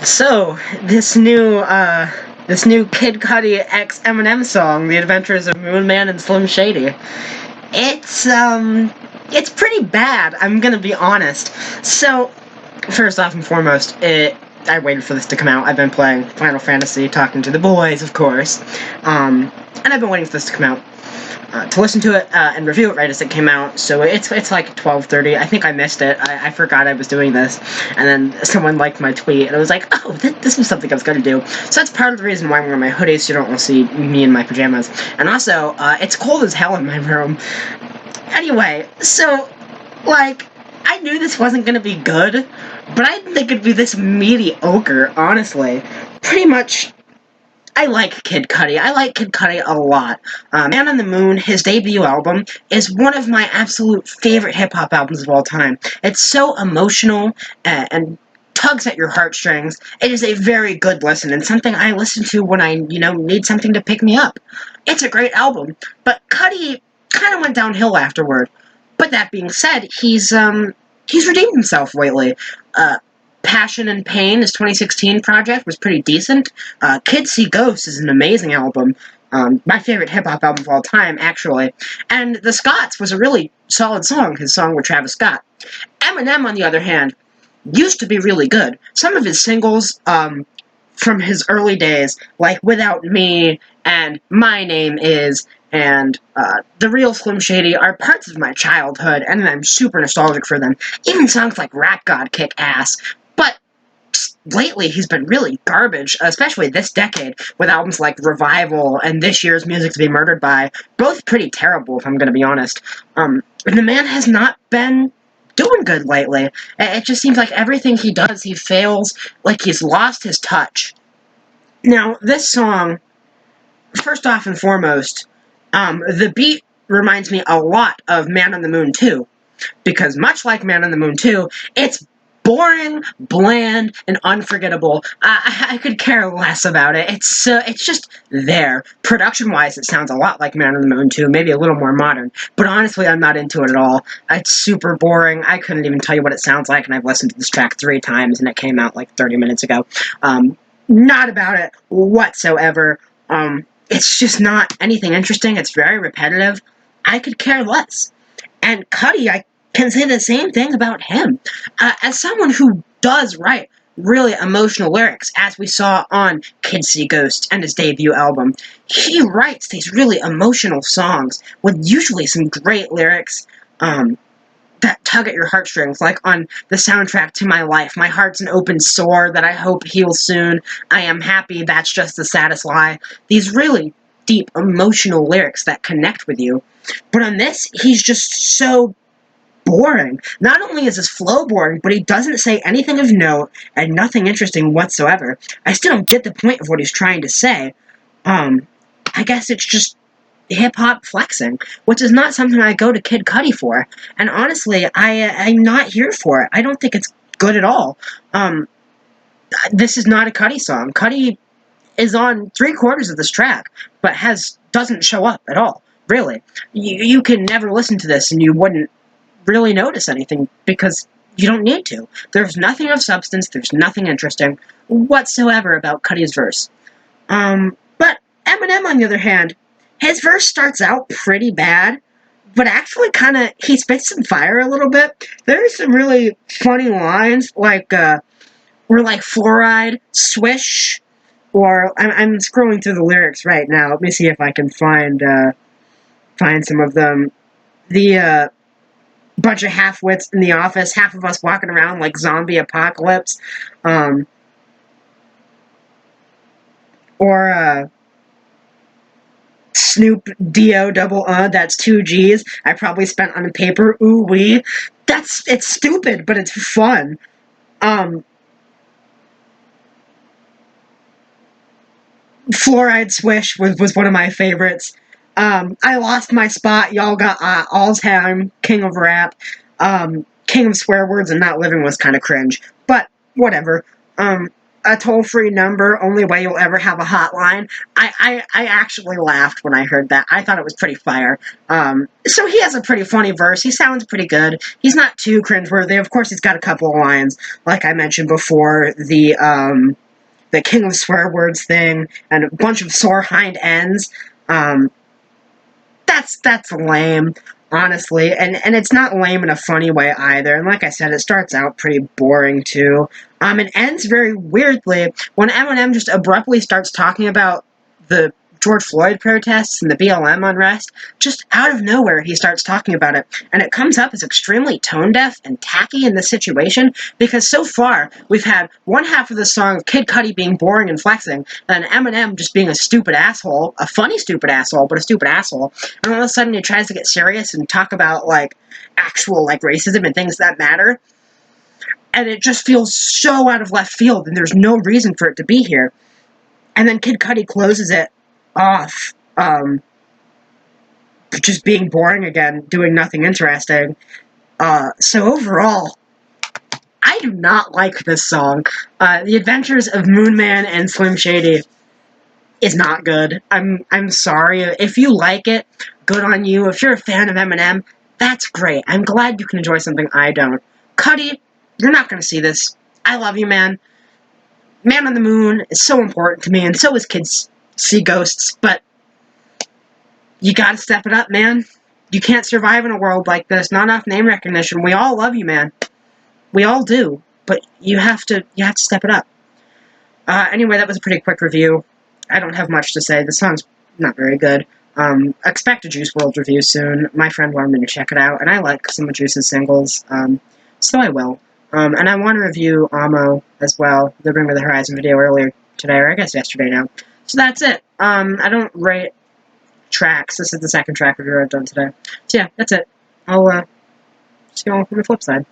So this new Kid Cudi x Eminem song, "The Adventures of Moon Man and Slim Shady," it's it's pretty bad. I'm gonna be honest. So, first off and foremost, I waited for this to come out. I've been playing Final Fantasy, talking to the boys, of course, and I've been waiting for this to come out. To listen to it and review it right as it came out. So it's like 12:30. I think I missed it. I forgot I was doing this, and then someone liked my tweet, and I was like, oh, this was something I was gonna do. So that's part of the reason why I'm wearing my hoodie, so you don't want to see me in my pajamas. And also, it's cold as hell in my room. Anyway, so like I knew this wasn't gonna be good, but I didn't think it'd be this mediocre. Honestly, pretty much. I like Kid Cudi. I like Kid Cudi a lot. Man on the Moon, his debut album, is one of my absolute favorite hip-hop albums of all time. It's so emotional and tugs at your heartstrings. It is a very good listen, and something I listen to when I, need something to pick me up. It's a great album, but Cudi kind of went downhill afterward. But that being said, he's redeemed himself lately. Passion and Pain, his 2016 project, was pretty decent. Kids See Ghosts is an amazing album. My favorite hip-hop album of all time, actually. And The Scots was a really solid song, his song with Travis Scott. Eminem, on the other hand, used to be really good. Some of his singles from his early days, like Without Me and My Name Is and The Real Slim Shady, are parts of my childhood, and I'm super nostalgic for them. Even songs like Rap God kick ass. But lately, he's been really garbage, especially this decade, with albums like Revival and this year's Music to Be Murdered By, both pretty terrible, if I'm going to be honest. And the man has not been doing good lately. It just seems like everything he does, he fails, like he's lost his touch. Now, this song, first off and foremost, the beat reminds me a lot of Man on the Moon 2, because much like Man on the Moon 2, it's boring, bland, and unforgettable. I could care less about it. It's just there. Production-wise, it sounds a lot like Man on the Moon 2, maybe a little more modern. But honestly, I'm not into it at all. It's super boring. I couldn't even tell you what it sounds like, and I've listened to this track 3 times, and it came out like 30 minutes ago. Not about it whatsoever. It's just not anything interesting. It's very repetitive. I could care less. And Cudi, I can say the same thing about him. As someone who does write really emotional lyrics, as we saw on Kids See Ghosts and his debut album, he writes these really emotional songs with usually some great lyrics that tug at your heartstrings, like on the soundtrack to My Life. My heart's an open sore that I hope heals soon. I am happy, that's just the saddest lie. These really deep, emotional lyrics that connect with you. But on this, he's just so boring. Not only is his flow boring, but he doesn't say anything of note and nothing interesting whatsoever. I still don't get the point of what he's trying to say. I guess it's just hip-hop flexing, which is not something I go to Kid Cudi for. And honestly, I'm not here for it. I don't think it's good at all. This is not a Cudi song. Cudi is on 3/4 of this track, but doesn't show up at all, really. You can never listen to this and you wouldn't really notice anything because you don't need to. There's nothing of substance, there's nothing interesting whatsoever about Cudi's verse. But Eminem, on the other hand, his verse starts out pretty bad, but actually he spits some fire a little bit. There's some really funny lines, we're like fluoride, swish, or I'm scrolling through the lyrics right now. Let me see if I can find some of them. The bunch of half-wits in the office, half of us walking around like zombie apocalypse, or Snoop D-O double that's 2 G's. I probably spent on a paper, ooh wee. It's stupid, but it's fun. Fluoride Swish was one of my favorites. I lost my spot. Y'all got all time king of rap. King of swear words and not living was kind of cringe, but whatever. a toll-free number, only way you'll ever have a hotline. I actually laughed when I heard that. I thought it was pretty fire. So he has a pretty funny verse. He sounds pretty good. He's not too cringeworthy. Of course, he's got a couple of lines, like I mentioned before, the King of Swear Words thing, and a bunch of sore hind ends. Um, that's lame, honestly, and it's not lame in a funny way either. And like I said, it starts out pretty boring too. It ends very weirdly when Eminem just abruptly starts talking about the George Floyd protests and the BLM unrest. Just out of nowhere, he starts talking about it, and it comes up as extremely tone deaf and tacky in the situation, because so far we've had one half of the song of Kid Cudi being boring and flexing, and Eminem just being a stupid asshole, a funny stupid asshole, but a stupid asshole, and all of a sudden he tries to get serious and talk about, like, actual, like, racism and things that matter, and it just feels so out of left field, and there's no reason for it to be here. And then Kid Cudi closes it off, just being boring again, doing nothing interesting. So overall, I do not like this song. The Adventures of Moon Man and Slim Shady is not good. I'm sorry. If you like it, good on you. If you're a fan of Eminem, that's great. I'm glad you can enjoy something I don't. Cudi, you're not going to see this. I love you, man. Man on the Moon is so important to me, and so is Kids See Ghosts, but you gotta step it up, man. You can't survive in a world like this. Not enough name recognition. We all love you, man. We all do, but you have to step it up. Anyway, that was a pretty quick review. I don't have much to say. The song's not very good. Expect a Juice WRLD review soon. My friend wanted me to check it out, and I like some of Juice's singles, so I will. And I want to review Amo as well, the Bring Me the Horizon video earlier today, or I guess yesterday now. So that's it. I don't rate tracks. This is the second track review I've done today. So yeah, that's it. I'll see you all on the flip side.